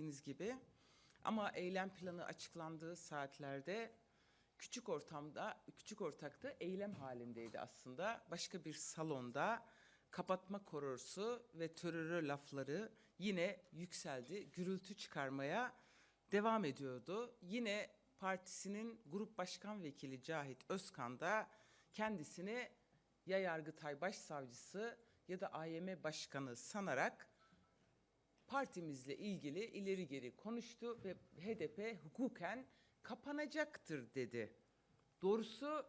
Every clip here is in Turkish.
bildiğiniz gibi. Ama eylem planı açıklandığı saatlerde küçük ortakta eylem halindeydi aslında. Başka bir salonda kapatma korosu ve terörü lafları yine yükseldi. Gürültü çıkarmaya devam ediyordu. Yine partisinin grup başkan vekili Cahit Özkan da kendisini ya Yargıtay Başsavcısı ya da AYM Başkanı sanarak partimizle ilgili ileri geri konuştu ve HDP hukuken kapanacaktır dedi. Doğrusu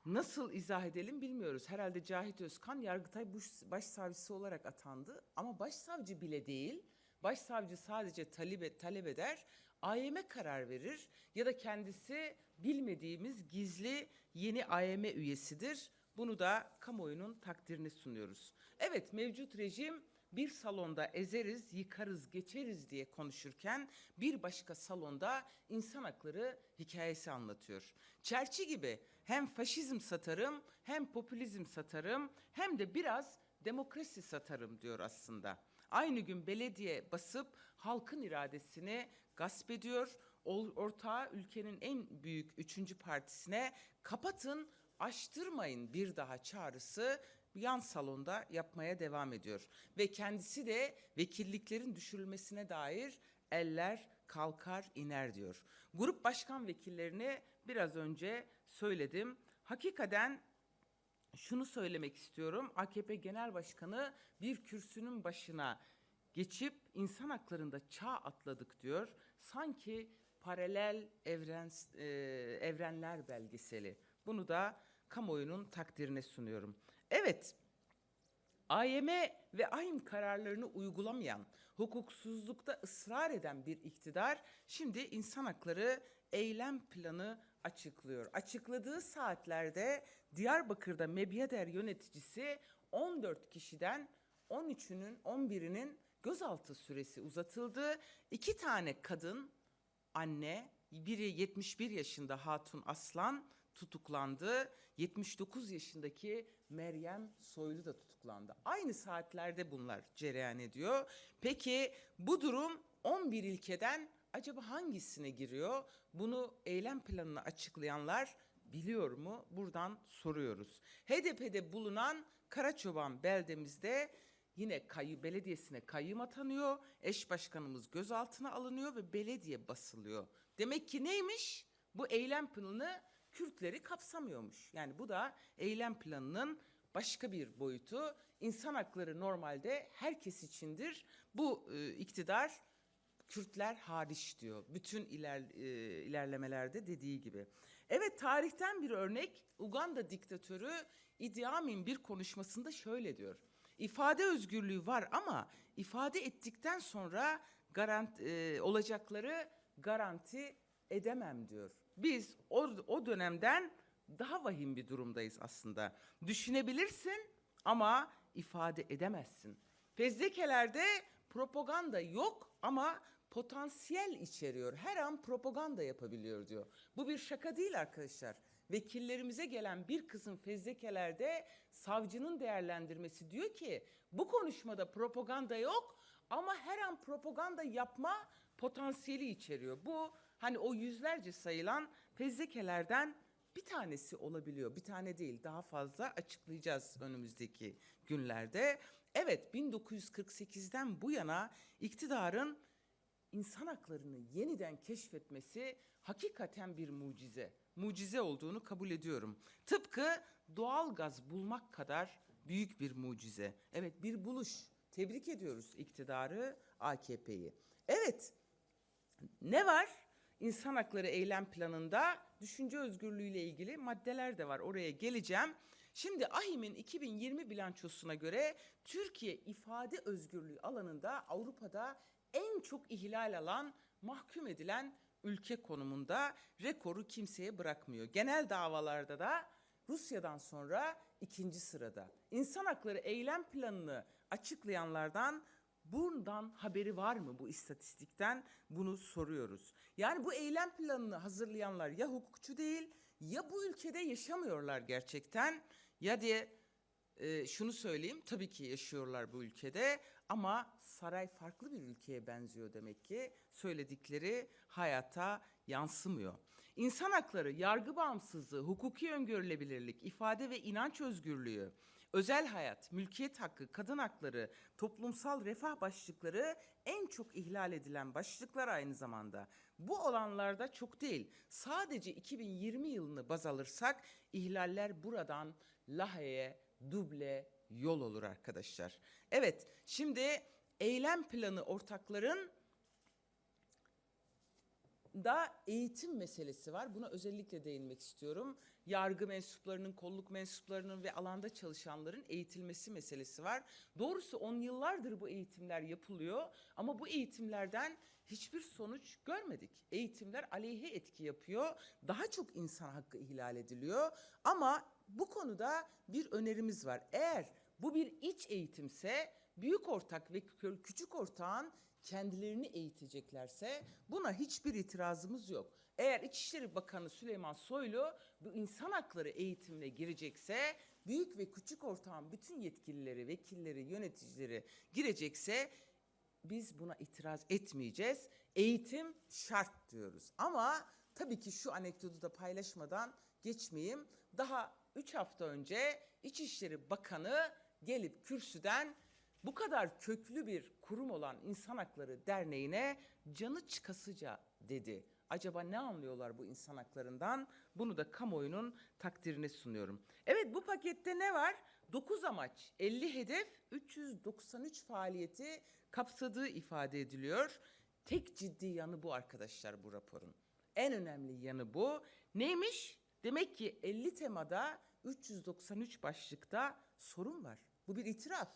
nasıl izah edelim bilmiyoruz. Herhalde Cahit Özkan Yargıtay Başsavcısı olarak atandı ama başsavcı bile değil. Başsavcı sadece talep eder, AYM karar verir ya da kendisi bilmediğimiz gizli yeni AYM üyesidir. Bunu da kamuoyunun takdirini sunuyoruz. Evet, mevcut rejim bir salonda ezeriz, yıkarız, geçeriz diye konuşurken bir başka salonda insan hakları hikayesi anlatıyor. Çerçi gibi hem faşizm satarım, hem popülizm satarım, hem de biraz demokrasi satarım diyor aslında. Aynı gün belediye basıp halkın iradesini gasp ediyor. Ortağı ülkenin en büyük 3. partisine kapatın, açtırmayın bir daha çağrısı yan salonda yapmaya devam ediyor. Ve kendisi de vekilliklerin düşürülmesine dair eller kalkar iner diyor. Grup başkan vekillerini biraz önce söyledim. Hakikaten şunu söylemek istiyorum. AKP Genel Başkanı bir kürsünün başına geçip insan haklarında çağ atladık diyor. Sanki paralel evrenler belgeseli. Bunu da kamuoyunun takdirine sunuyorum. Evet, AYM ve AYM kararlarını uygulamayan, hukuksuzlukta ısrar eden bir iktidar şimdi insan hakları eylem planı açıklıyor. Açıkladığı saatlerde Diyarbakır'da Mebyader yöneticisi 14 kişiden 11'inin gözaltı süresi uzatıldı. 2 tane kadın, anne, biri 71 yaşında Hatun Aslan tutuklandı. 79 yaşındaki Meryem Soylu da tutuklandı. Aynı saatlerde bunlar cereyan ediyor. Peki bu durum 11 ilkeden acaba hangisine giriyor? Bunu eylem planını açıklayanlar biliyor mu? Buradan soruyoruz. HDP'de bulunan Karaçoban beldemizde yine belediyesine kayyum atanıyor. Eş başkanımız gözaltına alınıyor ve belediye basılıyor. Demek ki neymiş? Bu eylem planı Kürtleri kapsamıyormuş. Yani bu da eylem planının başka bir boyutu. İnsan hakları normalde herkes içindir. Bu iktidar Kürtler hariç diyor. Bütün ilerlemelerde dediği gibi. Evet, tarihten bir örnek. Uganda diktatörü Idi Amin bir konuşmasında şöyle diyor. İfade özgürlüğü var ama ifade ettikten sonra olacakları garanti edemem diyor. Biz o dönemden daha vahim bir durumdayız aslında. Düşünebilirsin ama ifade edemezsin. Fezlekelerde propaganda yok ama potansiyel içeriyor. Her an propaganda yapabiliyor diyor. Bu bir şaka değil arkadaşlar. Vekillerimize gelen bir kısım fezlekelerde savcının değerlendirmesi diyor ki bu konuşmada propaganda yok ama her an propaganda yapma potansiyeli içeriyor. Bu hani o yüzlerce sayılan fezlekelerden bir tanesi olabiliyor. Bir tane değil, daha fazla açıklayacağız önümüzdeki günlerde. Evet, 1948'den bu yana iktidarın insan haklarını yeniden keşfetmesi hakikaten bir mucize. Mucize olduğunu kabul ediyorum. Tıpkı doğal gaz bulmak kadar büyük bir mucize. Evet, bir buluş. Tebrik ediyoruz iktidarı, AKP'yi. Evet, ne var? İnsan hakları eylem planında düşünce özgürlüğüyle ilgili maddeler de var. Oraya geleceğim. Şimdi AİHM'in 2020 bilançosuna göre Türkiye ifade özgürlüğü alanında Avrupa'da en çok ihlal alan, mahkum edilen ülke konumunda, rekoru kimseye bırakmıyor. Genel davalarda da Rusya'dan sonra 2. sırada. İnsan hakları eylem planını açıklayanlardan bundan haberi var mı, bu istatistikten? Bunu soruyoruz. Yani bu eylem planını hazırlayanlar ya hukukçu değil ya bu ülkede yaşamıyorlar gerçekten ya diye şunu söyleyeyim, tabii ki yaşıyorlar bu ülkede ama saray farklı bir ülkeye benziyor demek ki. Söyledikleri hayata yansımıyor. İnsan hakları, yargı bağımsızlığı, hukuki öngörülebilirlik, ifade ve inanç özgürlüğü, özel hayat, mülkiyet hakkı, kadın hakları, toplumsal refah başlıkları en çok ihlal edilen başlıklar aynı zamanda. Bu olanlarda çok değil. Sadece 2020 yılını baz alırsak ihlaller buradan Lahey'e duble yol olur arkadaşlar. Evet, şimdi eylem planı ortakların da eğitim meselesi var. Buna özellikle değinmek istiyorum. Yargı mensuplarının, kolluk mensuplarının ve alanda çalışanların eğitilmesi meselesi var. Doğrusu 10 yıllardır bu eğitimler yapılıyor ama bu eğitimlerden hiçbir sonuç görmedik. Eğitimler aleyhe etki yapıyor. Daha çok insan hakkı ihlal ediliyor. Ama bu konuda bir önerimiz var. Eğer bu bir iç eğitimse büyük ortak ve küçük ortağın kendilerini eğiteceklerse buna hiçbir itirazımız yok. Eğer İçişleri Bakanı Süleyman Soylu bu insan hakları eğitimine girecekse, büyük ve küçük ortağın bütün yetkilileri, vekilleri, yöneticileri girecekse biz buna itiraz etmeyeceğiz. Eğitim şart diyoruz. Ama tabii ki şu anekdotu da paylaşmadan geçmeyeyim. Daha 3 hafta önce İçişleri Bakanı gelip kürsüden bu kadar köklü bir kurum olan İnsan Hakları Derneği'ne canı çıkasıca dedi. Acaba ne anlıyorlar bu insan haklarından? Bunu da kamuoyunun takdirine sunuyorum. Evet, bu pakette ne var? 9 amaç, 50 hedef, 393 faaliyeti kapsadığı ifade ediliyor. Tek ciddi yanı bu arkadaşlar bu raporun. En önemli yanı bu. Neymiş? Demek ki 50 temada 393 başlıkta sorun var. Bu bir itiraf.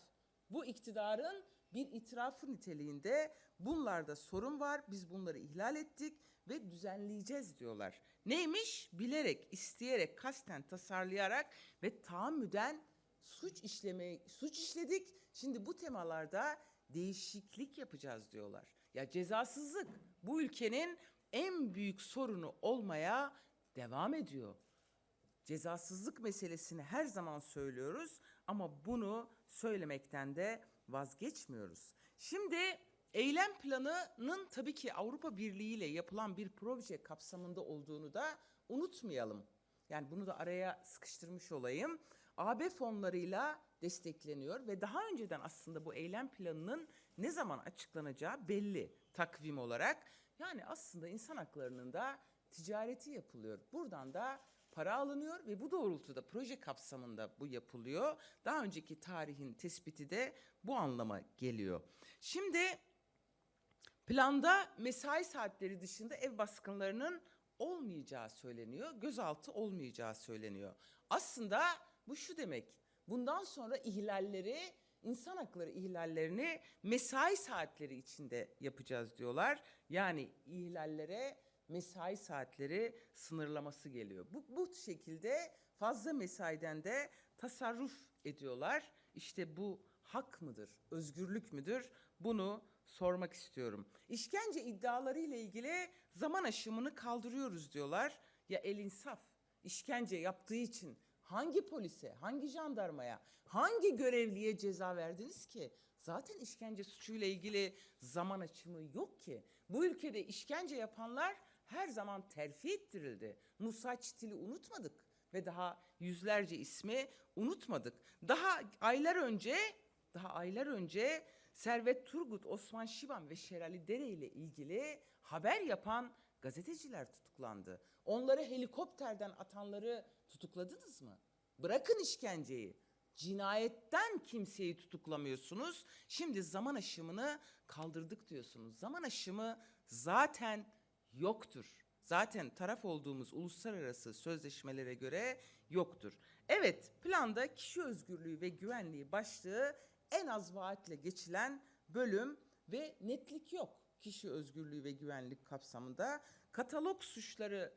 Bu iktidarın bir itirafı niteliğinde bunlarda sorun var. Biz bunları ihlal ettik ve düzenleyeceğiz diyorlar. Neymiş? Bilerek, isteyerek, kasten tasarlayarak ve tahammüden suç işledik. Şimdi bu temalarda değişiklik yapacağız diyorlar. Ya cezasızlık bu ülkenin en büyük sorunu olmaya devam ediyor. Cezasızlık meselesini her zaman söylüyoruz ama bunu söylemekten de vazgeçmiyoruz. Şimdi eylem planının tabii ki Avrupa Birliği ile yapılan bir proje kapsamında olduğunu da unutmayalım. Yani bunu da araya sıkıştırmış olayım. AB fonlarıyla destekleniyor ve daha önceden aslında bu eylem planının ne zaman açıklanacağı belli takvim olarak. Yani aslında insan haklarının da ticareti yapılıyor. Buradan da para alınıyor ve bu doğrultuda proje kapsamında bu yapılıyor. Daha önceki tarihin tespiti de bu anlama geliyor. Şimdi planda mesai saatleri dışında ev baskınlarının olmayacağı söyleniyor. Gözaltı olmayacağı söyleniyor. Aslında bu şu demek. Bundan sonra ihlalleri, insan hakları ihlallerini mesai saatleri içinde yapacağız diyorlar. Yani ihlallere mesai saatleri sınırlaması geliyor. Bu şekilde fazla mesaiden de tasarruf ediyorlar. İşte bu hak mıdır, özgürlük müdür? Bunu sormak istiyorum. İşkence iddiaları ile ilgili zaman aşımını kaldırıyoruz diyorlar. Ya el insaf, işkence yaptığı için hangi polise, hangi jandarmaya, hangi görevliye ceza verdiniz ki? Zaten işkence suçuyla ilgili zaman aşımı yok ki. Bu ülkede işkence yapanlar her zaman terfi ettirildi. Musa Çitil'i unutmadık ve daha yüzlerce ismi unutmadık. Daha aylar önce Servet Turgut, Osman Şivan ve Şerali Dere ile ilgili haber yapan gazeteciler tutuklandı. Onları helikopterden atanları tutukladınız mı? Bırakın işkenceyi. Cinayetten kimseyi tutuklamıyorsunuz. Şimdi zaman aşımını kaldırdık diyorsunuz. Zaman aşımı zaten yoktur. Zaten taraf olduğumuz uluslararası sözleşmelere göre yoktur. Evet, planda kişi özgürlüğü ve güvenliği başlığı en az vaatle geçilen bölüm ve netlik yok. Kişi özgürlüğü ve güvenlik kapsamında katalog suçları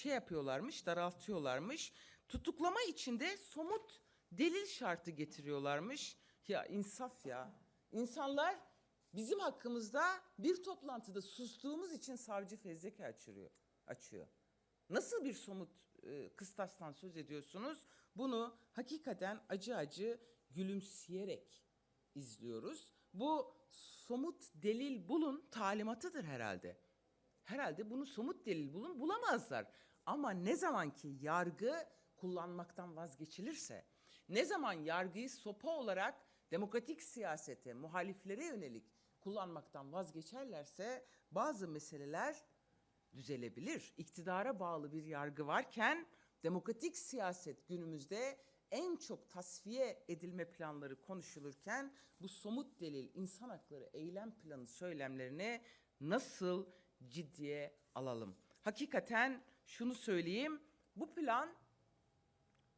yapıyorlarmış, daraltıyorlarmış. Tutuklama içinde somut delil şartı getiriyorlarmış. Ya insaf ya. İnsanlar bizim hakkımızda bir toplantıda sustuğumuz için savcı fezleke açıyor. Nasıl bir somut kıstastan söz ediyorsunuz? Bunu hakikaten acı acı gülümseyerek izliyoruz. Bu somut delil bulun talimatıdır herhalde. Herhalde bunu somut delil bulun bulamazlar. Ama ne zaman ki yargı kullanmaktan vazgeçilirse, ne zaman yargıyı sopa olarak demokratik siyasete, muhaliflere yönelik kullanmaktan vazgeçerlerse bazı meseleler düzelebilir. İktidara bağlı bir yargı varken demokratik siyaset günümüzde en çok tasfiye edilme planları konuşulurken bu somut delil, insan hakları, eylem planı söylemlerini nasıl ciddiye alalım? Hakikaten şunu söyleyeyim, bu plan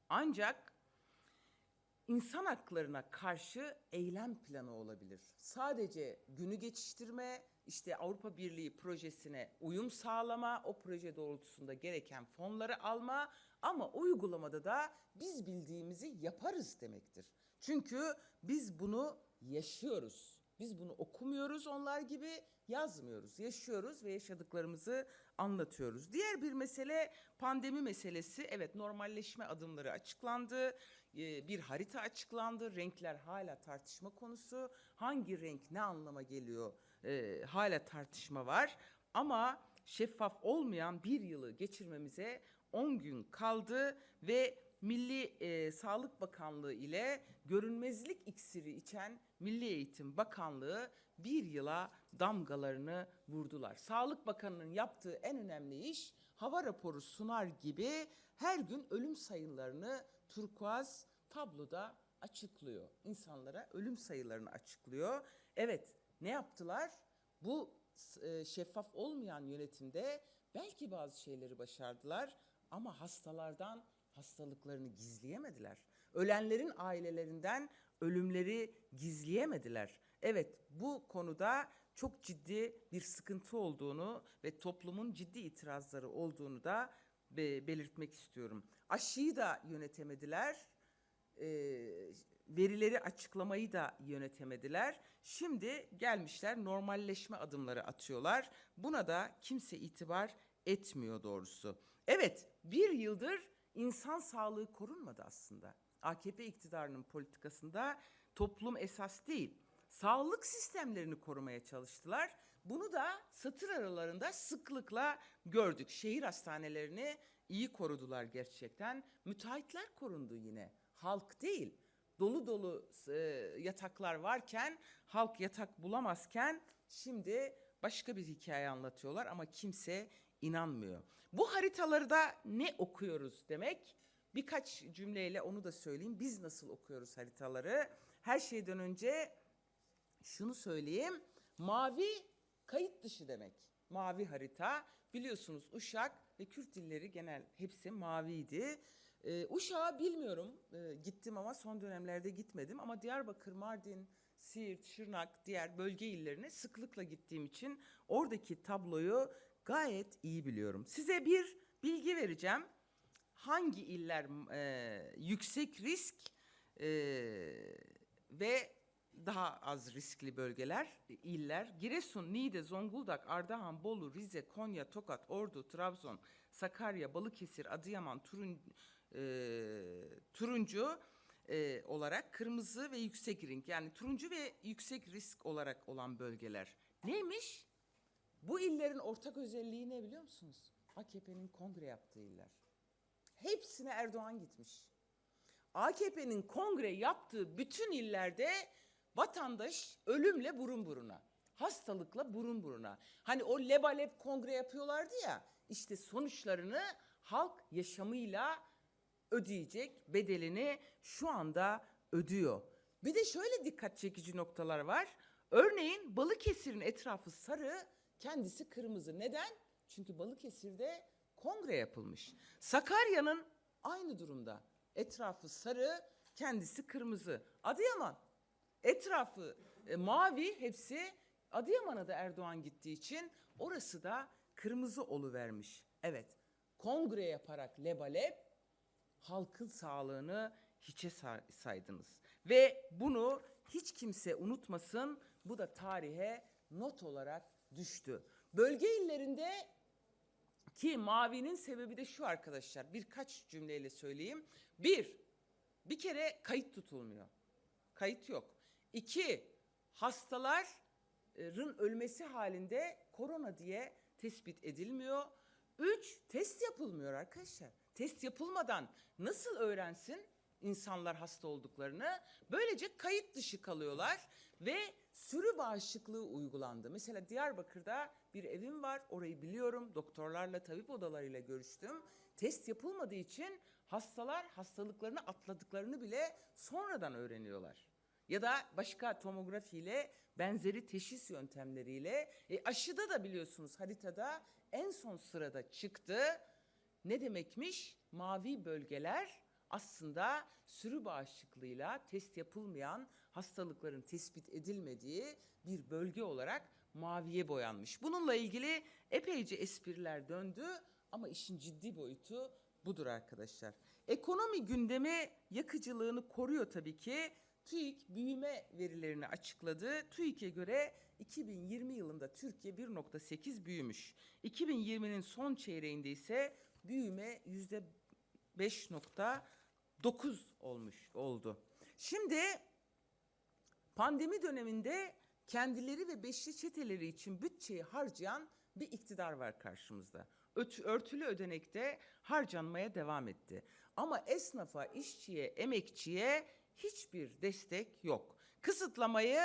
ancak İnsan haklarına karşı eylem planı olabilir. Sadece günü geçiştirme, işte Avrupa Birliği projesine uyum sağlama, o proje doğrultusunda gereken fonları alma ama uygulamada da biz bildiğimizi yaparız demektir. Çünkü biz bunu yaşıyoruz. Biz bunu okumuyoruz onlar gibi, yazmıyoruz. Yaşıyoruz ve yaşadıklarımızı anlatıyoruz. Diğer bir mesele pandemi meselesi. Evet, normalleşme adımları açıklandı. Bir harita açıklandı. Renkler hala tartışma konusu. Hangi renk ne anlama geliyor? Hala tartışma var. Ama şeffaf olmayan bir yılı geçirmemize 10 gün kaldı ve Milli Sağlık Bakanlığı ile görünmezlik iksiri içen Milli Eğitim Bakanlığı bir yıla damgalarını vurdular. Sağlık Bakanı'nın yaptığı en önemli iş hava raporu sunar gibi her gün ölüm sayılarını turkuaz tabloda açıklıyor. İnsanlara ölüm sayılarını açıklıyor. Evet, ne yaptılar? Bu şeffaf olmayan yönetimde belki bazı şeyleri başardılar ama hastalardan hastalıklarını gizleyemediler. Ölenlerin ailelerinden ölümleri gizleyemediler. Evet, bu konuda çok ciddi bir sıkıntı olduğunu ve toplumun ciddi itirazları olduğunu da belirtmek istiyorum. Aşıyı da yönetemediler, verileri açıklamayı da yönetemediler. Şimdi gelmişler normalleşme adımları atıyorlar. Buna da kimse itibar etmiyor doğrusu. Evet, bir yıldır insan sağlığı korunmadı aslında. AKP iktidarının politikasında toplum esas değil, sağlık sistemlerini korumaya çalıştılar. Bunu da satır aralarında sıklıkla gördük. Şehir hastanelerini iyi korudular gerçekten. Müteahhitler korundu yine. Halk değil. Dolu dolu yataklar varken, halk yatak bulamazken şimdi başka bir hikaye anlatıyorlar ama kimse inanmıyor. Bu haritaları da ne okuyoruz demek? Birkaç cümleyle onu da söyleyeyim. Biz nasıl okuyoruz haritaları? Her şeyden önce şunu söyleyeyim. Mavi kayıt dışı demek. Mavi harita. Biliyorsunuz Uşak ve Kürt dilleri genel hepsi maviydi. Uşak'ı bilmiyorum. Gittim ama son dönemlerde gitmedim. Ama Diyarbakır, Mardin, Siirt, Şırnak, diğer bölge illerine sıklıkla gittiğim için oradaki tabloyu gayet iyi biliyorum. Size bir bilgi vereceğim. Hangi iller yüksek risk ve daha az riskli bölgeler, iller? Giresun, Niğde, Zonguldak, Ardahan, Bolu, Rize, Konya, Tokat, Ordu, Trabzon, Sakarya, Balıkesir, Adıyaman, turuncu olarak kırmızı ve yüksek risk, yani turuncu ve yüksek risk olarak olan bölgeler. Neymiş? Bu illerin ortak özelliği ne biliyor musunuz? AKP'nin kongre yaptığı iller. Hepsine Erdoğan gitmiş. AKP'nin kongre yaptığı bütün illerde vatandaş ölümle burun buruna, hastalıkla burun buruna. Hani o lebalep kongre yapıyorlardı ya, işte sonuçlarını halk yaşamıyla ödeyecek, bedelini şu anda ödüyor. Bir de şöyle dikkat çekici noktalar var. Örneğin Balıkesir'in etrafı sarı, kendisi kırmızı. Neden? Çünkü Balıkesir'de kongre yapılmış. Sakarya'nın aynı durumda. Etrafı sarı, kendisi kırmızı. Adıyaman, etrafı mavi, hepsi. Adıyaman'a da Erdoğan gittiği için orası da kırmızı oluvermiş. Evet, kongre yaparak lebalep halkın sağlığını hiçe saydınız. Ve bunu hiç kimse unutmasın, bu da tarihe not olarak düştü. Bölge illerinde ki mavinin sebebi de şu arkadaşlar, birkaç cümleyle söyleyeyim. Bir, Bir kere kayıt tutulmuyor. Kayıt yok. İki, hastaların ölmesi halinde korona diye tespit edilmiyor. Üç, test yapılmıyor arkadaşlar. Test yapılmadan nasıl öğrensin insanlar hasta olduklarını? Böylece kayıt dışı kalıyorlar ve sürü bağışıklığı uygulandı. Mesela Diyarbakır'da bir evim var, orayı biliyorum. Doktorlarla, tabip odalarıyla görüştüm. Test yapılmadığı için hastalar hastalıklarını atladıklarını bile sonradan öğreniyorlar. Ya da başka tomografiyle, benzeri teşhis yöntemleriyle. Aşıda da biliyorsunuz haritada en son sırada çıktı. Ne demekmiş? Mavi bölgeler aslında sürü bağışıklığıyla test yapılmayan hastalıkların tespit edilmediği bir bölge olarak maviye boyanmış. Bununla ilgili epeyce espriler döndü ama işin ciddi boyutu budur arkadaşlar. Ekonomi gündemi yakıcılığını koruyor tabii ki. TÜİK büyüme verilerini açıkladı. TÜİK'e göre 2020 yılında Türkiye 1,8 büyümüş. 2020'nin son çeyreğinde ise büyüme %5,9 oldu. Şimdi pandemi döneminde kendileri ve beşli çeteleri için bütçeyi harcayan bir iktidar var karşımızda. Örtülü ödenekte harcanmaya devam etti. Ama esnafa, işçiye, emekçiye hiçbir destek yok. Kısıtlamayı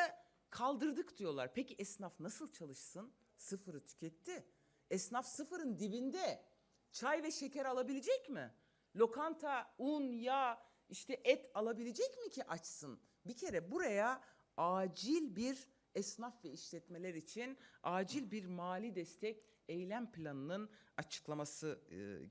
kaldırdık diyorlar. Peki esnaf nasıl çalışsın? Sıfırı tüketti. Esnaf sıfırın dibinde. Çay ve şeker alabilecek mi? Lokanta, un, yağ, işte et alabilecek mi ki açsın? Bir kere buraya acil bir esnaf ve işletmeler için acil bir mali destek eylem planının açıklaması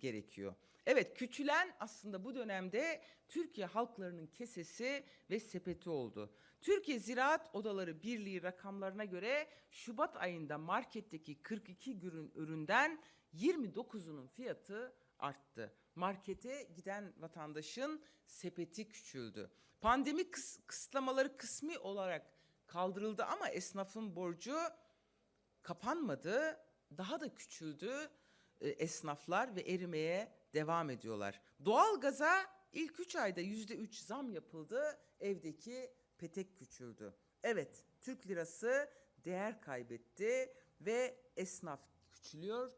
gerekiyor. Evet, küçülen aslında bu dönemde Türkiye halklarının kesesi ve sepeti oldu. Türkiye Ziraat Odaları Birliği rakamlarına göre Şubat ayında marketteki 42 üründen 29'unun fiyatı arttı. Markete giden vatandaşın sepeti küçüldü. Pandemi kısıtlamaları kısmi olarak kaldırıldı ama esnafın borcu kapanmadı, daha da küçüldü esnaflar ve erimeye devam ediyorlar. Doğalgaza ilk 3 ayda %3 zam yapıldı, evdeki petek küçüldü. Evet, Türk lirası değer kaybetti ve esnaf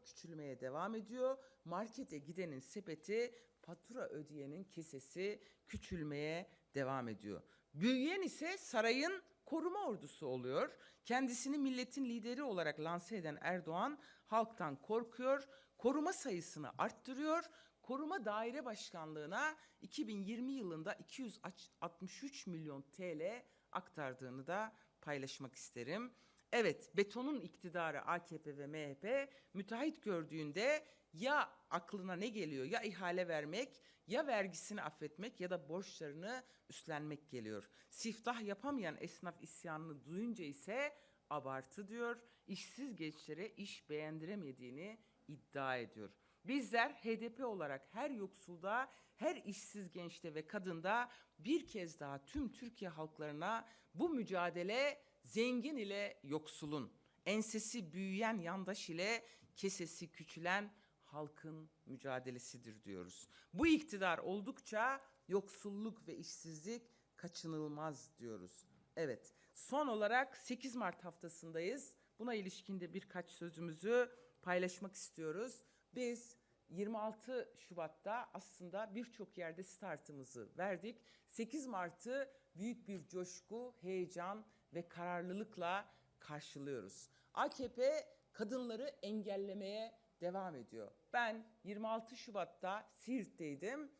küçülmeye devam ediyor. Markete gidenin sepeti, fatura ödeyenin kesesi küçülmeye devam ediyor. Büyüyen ise sarayın koruma ordusu oluyor. Kendisini milletin lideri olarak lanse eden Erdoğan halktan korkuyor, koruma sayısını arttırıyor. Koruma Daire Başkanlığı'na 2020 yılında 263 milyon TL aktardığını da paylaşmak isterim. Evet, betonun iktidarı AKP ve MHP müteahhit gördüğünde ya aklına ne geliyor? Ya ihale vermek, ya vergisini affetmek ya da borçlarını üstlenmek geliyor. Siftah yapamayan esnaf isyanını duyunca ise abartı diyor. İşsiz gençlere iş beğendiremediğini iddia ediyor. Bizler HDP olarak her yoksulda, her işsiz gençte ve kadında bir kez daha tüm Türkiye halklarına bu mücadele zengin ile yoksulun, ensesi büyüyen yandaş ile kesesi küçülen halkın mücadelesidir diyoruz. Bu iktidar oldukça yoksulluk ve işsizlik kaçınılmaz diyoruz. Evet, son olarak 8 Mart haftasındayız. Buna ilişkin de birkaç sözümüzü paylaşmak istiyoruz. Biz 26 Şubat'ta aslında birçok yerde startımızı verdik. 8 Mart'ı büyük bir coşku, heyecan ve kararlılıkla karşılıyoruz. AKP kadınları engellemeye devam ediyor. Ben 26 Şubat'ta Siirt'teydim.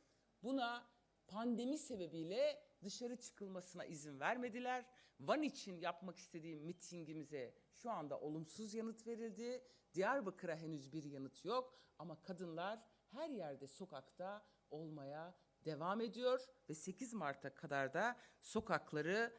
Buna pandemi sebebiyle dışarı çıkılmasına izin vermediler. Van için yapmak istediğim mitingimize şu anda olumsuz yanıt verildi. Diyarbakır'a henüz bir yanıt yok ama kadınlar her yerde sokakta olmaya devam ediyor ve 8 Mart'a kadar da sokakları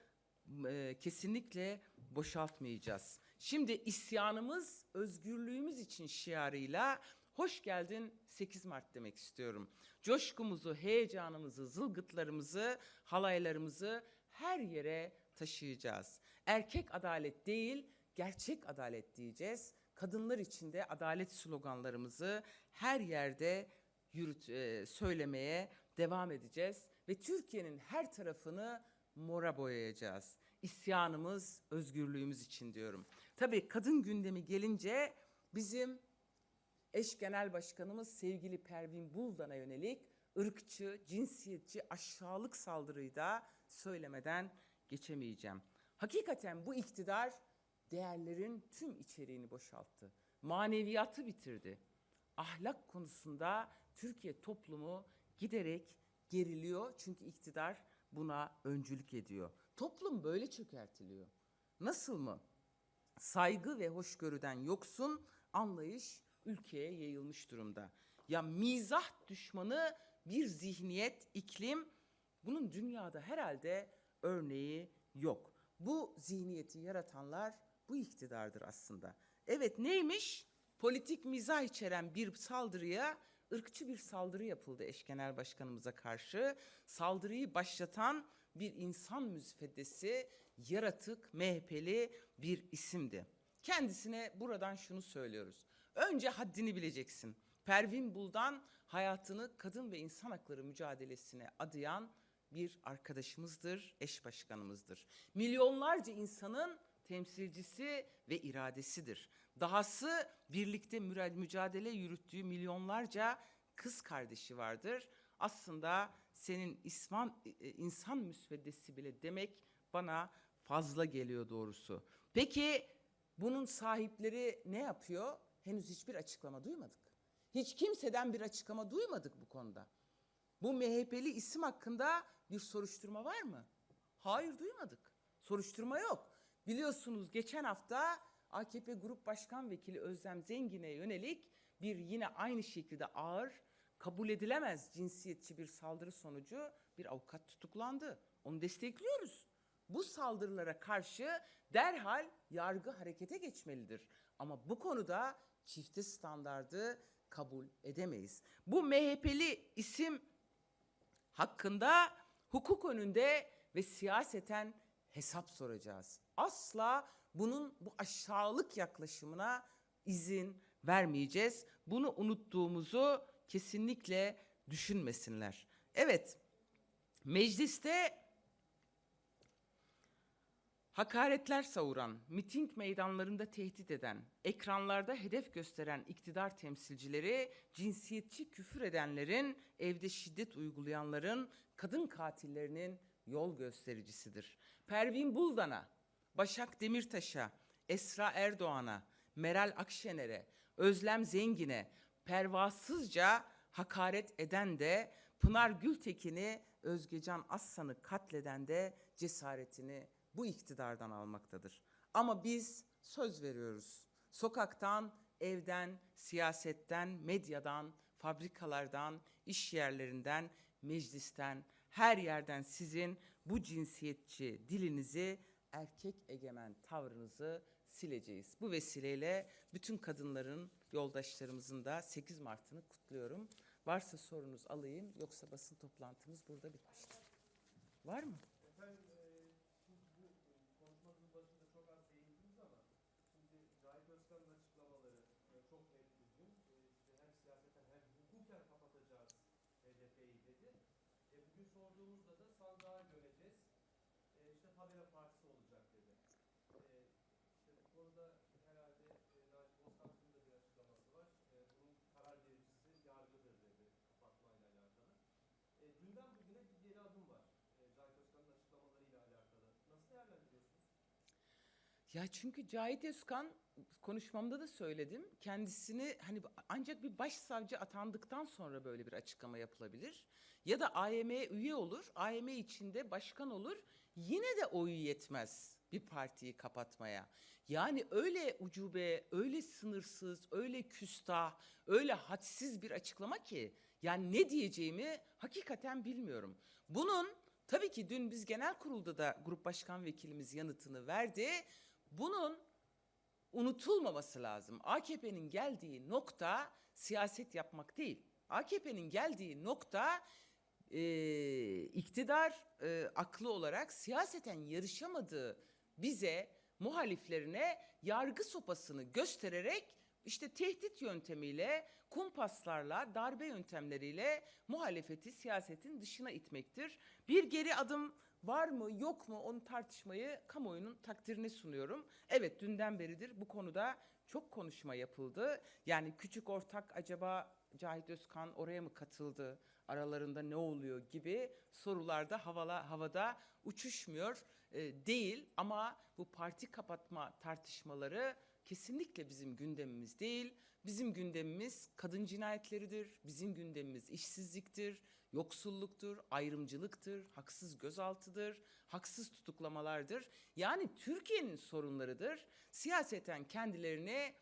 kesinlikle boşaltmayacağız. Şimdi isyanımız özgürlüğümüz için şiarıyla hoş geldin 8 Mart demek istiyorum. Coşkumuzu, heyecanımızı, zılgıtlarımızı, halaylarımızı her yere taşıyacağız. Erkek adalet değil, gerçek adalet diyeceğiz. Kadınlar için de adalet sloganlarımızı her yerde söylemeye devam edeceğiz. ve Türkiye'nin her tarafını mora boyayacağız. İsyanımız, özgürlüğümüz için diyorum. Tabii kadın gündemi gelince bizim eş genel başkanımız sevgili Pervin Buldan'a yönelik ırkçı, cinsiyetçi, aşağılık saldırıyı da söylemeden geçemeyeceğim. Hakikaten bu iktidar değerlerin tüm içeriğini boşalttı. Maneviyatı bitirdi. Ahlak konusunda Türkiye toplumu giderek geriliyor çünkü iktidar buna öncülük ediyor. Toplum böyle çökertiliyor. Nasıl mı? Saygı ve hoşgörüden yoksun anlayış ülkeye yayılmış durumda. Ya mizah düşmanı bir zihniyet, iklim, bunun dünyada herhalde örneği yok. Bu zihniyeti yaratanlar bu iktidardır aslında. Evet, neymiş? Politik mizah içeren bir saldırıya, ırkçı bir saldırı yapıldı eş genel başkanımıza karşı. Saldırıyı başlatan bir insan müsveddesi, yaratık, MHP'li bir isimdi. Kendisine buradan şunu söylüyoruz. Önce haddini bileceksin. Pervin Buldan hayatını kadın ve insan hakları mücadelesine adayan bir arkadaşımızdır, eş başkanımızdır. Milyonlarca insanın temsilcisi ve iradesidir. Dahası birlikte mücadele yürüttüğü milyonlarca kız kardeşi vardır. Aslında senin insan müsveddesi bile demek bana fazla geliyor doğrusu. Peki bunun sahipleri ne yapıyor? Henüz hiçbir açıklama duymadık. Hiç kimseden bir açıklama duymadık bu konuda. Bu MHP'li isim hakkında bir soruşturma var mı? Hayır, duymadık. Soruşturma yok. Biliyorsunuz geçen hafta AKP Grup Başkan Vekili Özlem Zengin'e yönelik bir yine aynı şekilde ağır, kabul edilemez cinsiyetçi bir saldırı sonucu bir avukat tutuklandı. Onu destekliyoruz. Bu saldırılara karşı derhal yargı harekete geçmelidir. Ama bu konuda çifte standardı kabul edemeyiz. Bu MHP'li isim hakkında hukuk önünde ve siyaseten hesap soracağız. Asla bu aşağılık yaklaşımına izin vermeyeceğiz. Bunu unuttuğumuzu kesinlikle düşünmesinler. Evet, mecliste hakaretler savuran, miting meydanlarında tehdit eden, ekranlarda hedef gösteren iktidar temsilcileri, cinsiyetçi küfür edenlerin, evde şiddet uygulayanların, kadın katillerinin yol göstericisidir. Pervin Buldan'a, Başak Demirtaş'a, Esra Erdoğan'a, Meral Akşener'e, Özlem Zengin'e pervasızca hakaret eden de, Pınar Gültekin'i, Özgecan Aslan'ı katleden de cesaretini bu iktidardan almaktadır. Ama biz söz veriyoruz. Sokaktan, evden, siyasetten, medyadan, fabrikalardan, iş yerlerinden, meclisten, her yerden sizin bu cinsiyetçi dilinizi, erkek egemen tavrınızı sileceğiz. Bu vesileyle bütün kadınların, yoldaşlarımızın da 8 Mart'ını kutluyorum. Varsa sorunuz alayım, yoksa basın toplantımız burada bitmiştir. Var mı? Efendim, konuşmanızın başında çok az değindiniz ama şimdi Cahit Özkan'ın açıklamaları çok net bugün. İşte hem siyaseten hem hukuken kapatacağız HDP'yi dedi. Bugün sorduğumuzda da sandığa göreceğiz. İşte Habera Partisi olacak dedi. İşte bu konuda herhalde Naci Bostancı'nın da bir açıklaması var. Bunun karar vericisi yargıdır dedi kapatmayla alakalı. Dünden bugüne bir geri adım var. Cahit Özkan'ın açıklamalarıyla alakalı. Nasıl değerlendiriyorsunuz? Ya çünkü Cahit Özkan, konuşmamda da söyledim, kendisini hani ancak bir başsavcı atandıktan sonra böyle bir açıklama yapılabilir. Ya da AYM'ye üye olur, AYM içinde başkan olur, yine de oyu yetmez bir partiyi kapatmaya. Yani öyle ucube, öyle sınırsız, öyle küstah, öyle hadsiz bir açıklama ki yani ne diyeceğimi hakikaten bilmiyorum. Bunun tabii ki dün biz genel kurulda da grup başkan vekilimiz yanıtını verdi. Bunun unutulmaması lazım. AKP'nin geldiği nokta siyaset yapmak değil. AKP'nin geldiği nokta iktidar aklı olarak siyaseten yarışamadığı bize, muhaliflerine yargı sopasını göstererek işte tehdit yöntemiyle, kumpaslarla, darbe yöntemleriyle muhalefeti siyasetin dışına itmektir. Bir geri adım var mı yok mu onu tartışmayı kamuoyunun takdirine sunuyorum. Evet, dünden beridir bu konuda çok konuşma yapıldı. Yani küçük ortak acaba Cahit Özkan oraya mı katıldı? Aralarında ne oluyor gibi sorular da havada uçuşmuyor değil. Ama bu parti kapatma tartışmaları kesinlikle bizim gündemimiz değil. Bizim gündemimiz kadın cinayetleridir. Bizim gündemimiz işsizliktir, yoksulluktur, ayrımcılıktır, haksız gözaltıdır, haksız tutuklamalardır. Yani Türkiye'nin sorunlarıdır. Siyaseten kendilerini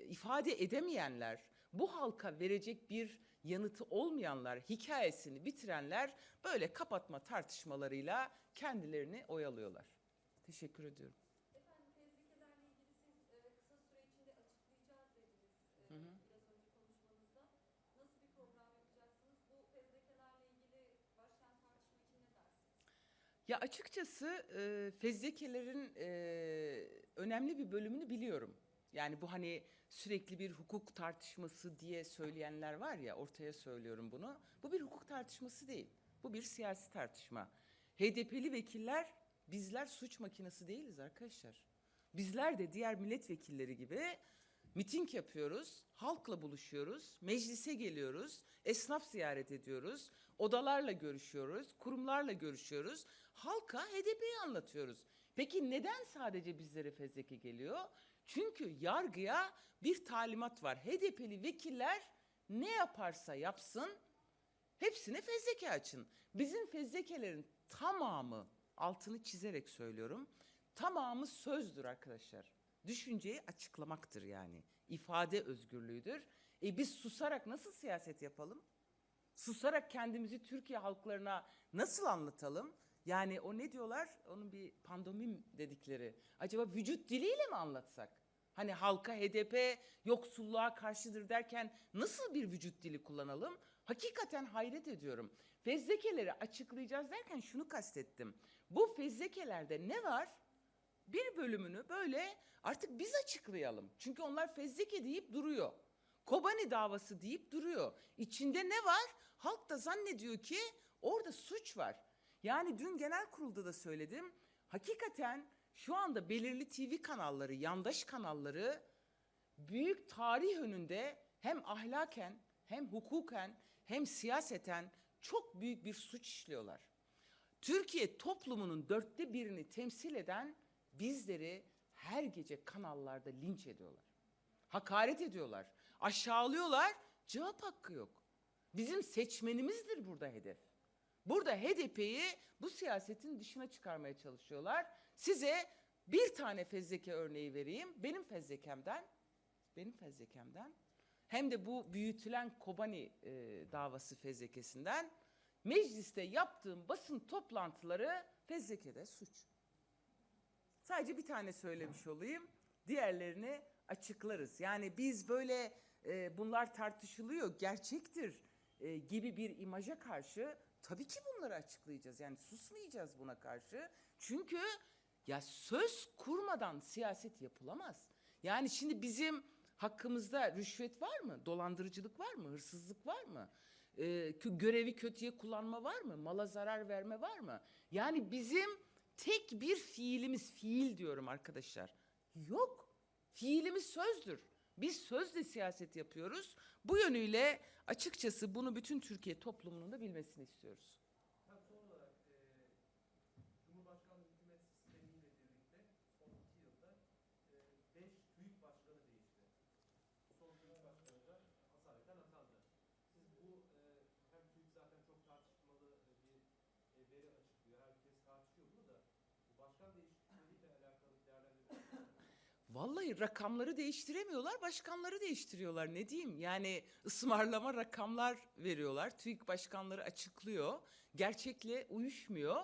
ifade edemeyenler, bu halka verecek bir yanıtı olmayanlar, hikayesini bitirenler böyle kapatma tartışmalarıyla kendilerini oyalıyorlar. Teşekkür ediyorum. Efendim fezlekelerle ilgili siz kısa süre içinde açıklayacağız dediniz Hı hı. biraz önce konuşmanızda. Nasıl bir program yapacaksınız? Bu fezlekelerle ilgili başlayan tartışma için ne dersiniz? Ya açıkçası fezlekelerin önemli bir bölümünü biliyorum. Yani bu hani sürekli bir hukuk tartışması diye söyleyenler var ya, ortaya söylüyorum bunu. Bu bir hukuk tartışması değil. Bu bir siyasi tartışma. HDP'li vekiller, bizler suç makinesi değiliz arkadaşlar. Bizler de diğer milletvekilleri gibi miting yapıyoruz, halkla buluşuyoruz, meclise geliyoruz, esnaf ziyaret ediyoruz, odalarla görüşüyoruz, kurumlarla görüşüyoruz. Halka HDP'yi anlatıyoruz. Peki neden sadece bizlere fezleke geliyor? Çünkü yargıya bir talimat var. HDP'li vekiller ne yaparsa yapsın hepsine fezleke açın. Bizim fezlekelerin tamamı, altını çizerek söylüyorum, tamamı sözdür arkadaşlar. Düşünceyi açıklamaktır yani. İfade özgürlüğüdür. Biz susarak nasıl siyaset yapalım? Susarak kendimizi Türkiye halklarına nasıl anlatalım? Yani o ne diyorlar? Onun bir pandomim dedikleri. Acaba vücut diliyle mi anlatsak? Hani halka HDP yoksulluğa karşıdır derken nasıl bir vücut dili kullanalım? Hakikaten hayret ediyorum. Fezlekeleri açıklayacağız derken şunu kastettim. Bu fezlekelerde ne var? Bir bölümünü böyle artık biz açıklayalım. Çünkü onlar fezleke deyip duruyor. Kobani davası deyip duruyor. İçinde ne var? Halk da zannediyor ki orada suç var. Yani dün genel kurulda da söyledim. Hakikaten şu anda belirli TV kanalları, yandaş kanalları büyük tarih önünde hem ahlaken hem hukuken hem siyaseten çok büyük bir suç işliyorlar. Türkiye toplumunun 1/4'ünü temsil eden bizleri her gece kanallarda linç ediyorlar. Hakaret ediyorlar, aşağılıyorlar, cevap hakkı yok. Bizim seçmenimizdir burada hedef. Burada HDP'yi bu siyasetin dışına çıkarmaya çalışıyorlar. Size bir tane fezleke örneği vereyim. Benim fezlekemden hem de bu büyütülen Kobani davası fezlekesinden mecliste yaptığım basın toplantıları fezlekede suç. Sadece bir tane söylemiş olayım. Diğerlerini açıklarız. Yani biz böyle bunlar tartışılıyor, gerçektir gibi bir imaja karşı tabii ki bunları açıklayacağız. Yani susmayacağız buna karşı. Çünkü ya söz kurmadan siyaset yapılamaz. Yani şimdi bizim hakkımızda rüşvet var mı? Dolandırıcılık var mı? Hırsızlık var mı? Görevi kötüye kullanma var mı? Mala zarar verme var mı? Yani bizim tek bir fiilimiz, fiil diyorum arkadaşlar, yok. Fiilimiz sözdür. Biz sözle siyaset yapıyoruz. Bu yönüyle açıkçası bunu bütün Türkiye toplumunun da bilmesini istiyoruz. Hem son olarak Cumhurbaşkanlığı hükümet sistemiyle birlikte son 2 yılda 5 TÜİK başkanı değişti. Son TÜİK başkanı da hasareten atandı. Siz bu hem TÜİK zaten çok tartışmalı bir veri açıklıyor. Herkes tartışıyor bunu da. Bu başkan değişiklikleriyle alakalı değerlendirme. Vallahi rakamları değiştiremiyorlar, başkanları değiştiriyorlar. Ne diyeyim? Yani ısmarlama rakamlar veriyorlar. TÜİK başkanları açıklıyor. Gerçekle uyuşmuyor.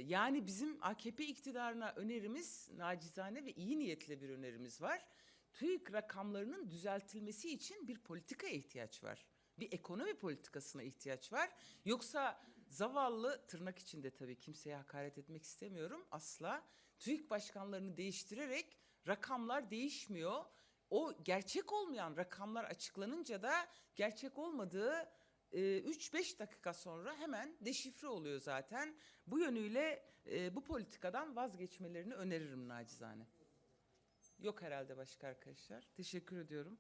Yani bizim AKP iktidarına önerimiz nacizane ve iyi niyetli bir önerimiz var. TÜİK rakamlarının düzeltilmesi için bir politikaya ihtiyaç var. Bir ekonomi politikasına ihtiyaç var. Yoksa zavallı, tırnak içinde tabii kimseye hakaret etmek istemiyorum asla, TÜİK başkanlarını değiştirerek rakamlar değişmiyor. O gerçek olmayan rakamlar açıklanınca da gerçek olmadığı 3-5 dakika sonra hemen deşifre oluyor zaten. Bu yönüyle bu politikadan vazgeçmelerini öneririm nacizane. Yok herhalde başka arkadaşlar. Teşekkür ediyorum.